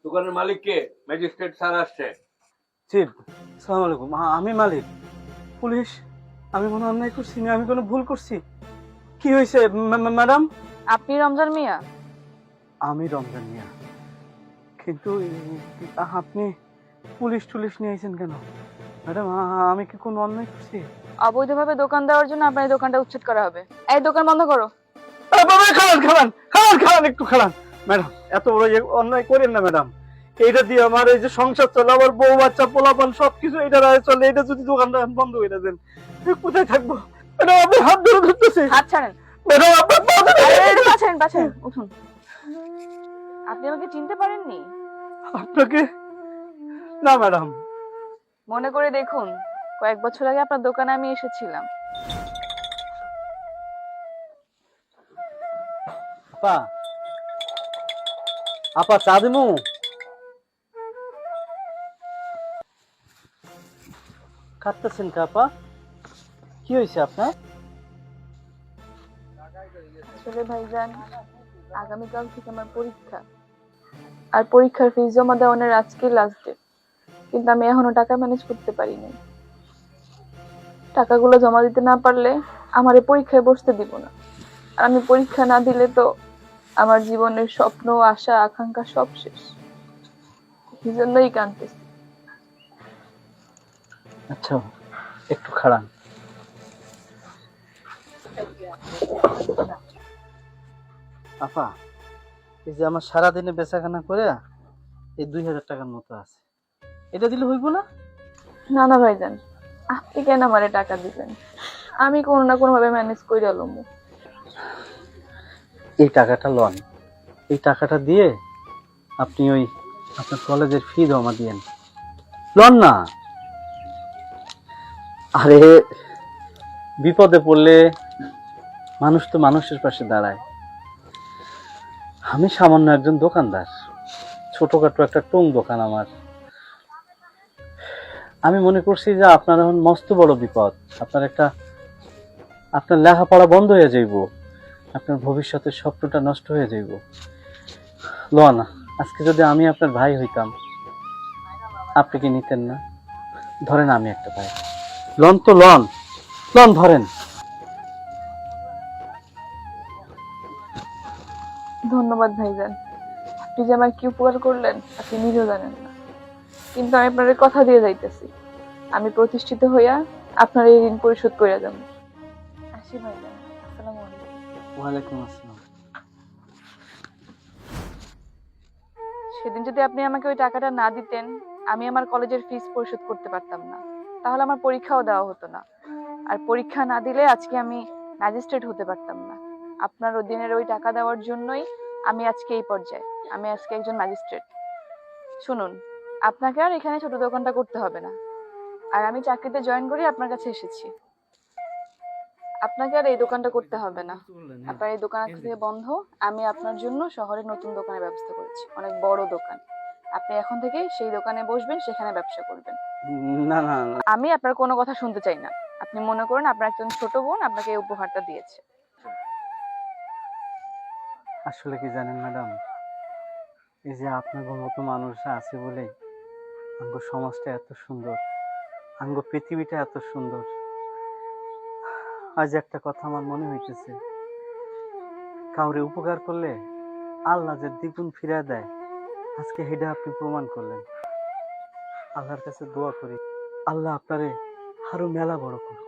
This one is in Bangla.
দোকানের মালিক কে? ম্যাজিস্ট্রেট স্যার আসছে। জি, সালাম আলাইকুম। আমি মালিক। পুলিশ, আমি কোনো অন্যায় করছি না, আমি কোনো ভুল করছি? কি হয়েছে ম্যাডাম? আপনি রমজান মিয়া? আমি রমজান মিয়া, কিন্তু আপনি পুলিশ টুলিশ নিয়ে আইছেন কেন ম্যাডাম? আমি কি কোনো অন্যায় করছি? অবৈধভাবে দোকান দেওয়ার জন্য আপনার এই দোকানটা উচ্ছেদ করা হবে। এই দোকান বন্ধ করো। বাবা, খালান খালান খালান খালান, একটু খালান ম্যাডাম। এত বড় অন্যায় করেন না ম্যাডাম। এইটা দিয়ে আমার এই যে সংসার চলে, আমার বউ বাচ্চা পোলাপান সবকিছু এটা চলে। এটা যদি দোকানটা বন্ধ করে দেন, কোথায় থাকবো ম্যাডাম? আপনি হাত ধরে ধরতেছে হাত ছাড়েন। ম্যাডাম, আপনার পা ধরে। আরে, পা ছাড়েন, পা ছাড়েন, উঠুন। আপনি আমাকে চিনতে পারেননি? আপনাকে না ম্যাডাম। মনে করে দেখুন, কয়েক বছর আগে আপনার দোকানে আমি এসেছিলাম। আপা, আপা চা দিমু? কাঁদতেছেন কে আপা? কি হয়েছে আপনার? আসলে ভাইজান, আগামীকাল থেকে আমার পরীক্ষা, আর পরীক্ষার ফিস জমা দেওয়ানোর আজকে লাস্ট ডেট। কিন্তু আমি এখনো টাকা ম্যানেজ করতে পারিনি। টাকাগুলো জমা দিতে না পারলে আমার এই পরীক্ষায় বসতে দিব না। আর আমি পরীক্ষা না দিলে তো আমার জীবনের স্বপ্ন, আশা, আকাঙ্ক্ষা সব শেষ। এই জন্যই কাঁদতেছি। আচ্ছা, একটু খাড়ান। আপা, এই যে আমার সারাদিনে বেচাকেনা করে এই 2000 টাকার মতো আছে, এটা দিলে হইব না? না না ভাইজান, আপনি কেন আমারে টাকা দিবেন? আমি কোনো না কোনো ভাবে ম্যানেজ করে লমু। এই টাকাটা লন, এই টাকাটা দিয়ে আপনি ওই আপনার কলেজের ফি জমা দিয়েন। লন না। আরে, বিপদে পড়লে মানুষ তো মানুষের পাশে দাঁড়ায়। আমি সামান্য একজন দোকানদার, ছোটখাটো একটা টং দোকান আমার। আমি মনে করছি যে আপনার এখন মস্ত বড় বিপদ। আপনার লেখাপড়া বন্ধ হয়ে যাইব, আপনার ভবিষ্যতের স্বপ্নটা নষ্ট হয়ে যাইব। লন, আজকে যদি আমি আপনার ভাই হইতাম, আপনি কি নিতেন না? ধরেন আমি একটা ভাই। লন তো লন, লন ধরেন। ধন্যবাদ ভাইজান, আপনি যে আমার কি উপকার করলেন আপনি নিজেও জানেন না। কিন্তু আমি আপনার কথা দিয়ে যাইতেছি, আমি প্রতিষ্ঠিত হইয়া আপনার এই ঋণ পরিশোধ করে যাব। আসি ভাইজান, আসসালামু আলাইকুম। ওয়ালাইকুম আসসালাম। সেদিন যদি আপনি আমাকে ওই টাকাটা না দিতেন, আমি আমার কলেজের ফিস পরিশোধ করতে পারতাম না। তাহলে আমার পরীক্ষাও দেওয়া হতো না। আর পরীক্ষা না দিলে আজকে আমি ম্যাজিস্ট্রেট হতে পারতাম না। আপনার ওই দিনের ওই টাকা দেওয়ার জন্যই আমি আজকে এই পর্যায়ে। আমি আজকে একজন ম্যাজিস্ট্রেট। শুনুন, আপনাকে আর এখানে ছোট দোকানটা করতে হবে না। আর আমি চাকরিতে জয়েন করি আপনার কাছে এসেছি। আপনাকে আর এই দোকানটা করতে হবে না। আপনার এই দোকান আজকে থেকে বন্ধ। আমি আপনার জন্য শহরে নতুন দোকানের ব্যবস্থা করেছি, অনেক বড় দোকান। আপনি এখন থেকে সেই দোকানে বসবেন, সেখানে ব্যবসা করবেন। না না না, আমি আপনার কোনো কথা শুনতে চাই না। আপনি মনে করেন আপনার একজন ছোট বোন আপনাকে এই উপহারটা দিয়েছে। আসলে কি জানেন ম্যাডাম, এই যে আপনার মতো মানুষরা আছে বলে আঙ্গ সমাজটা এত সুন্দর, আঙ্গ পৃথিবীটা এত সুন্দর। আজ একটা কথা আমার মনে হইতেছে, কাউরে উপকার করলে আল্লাহ যে দ্বিগুণ ফিরে দেয়, আজকে সেটা আপনি প্রমাণ করলেন। আল্লাহর কাছে দোয়া করি, আল্লাহ আপনারে আরো মেলা বড় করুন।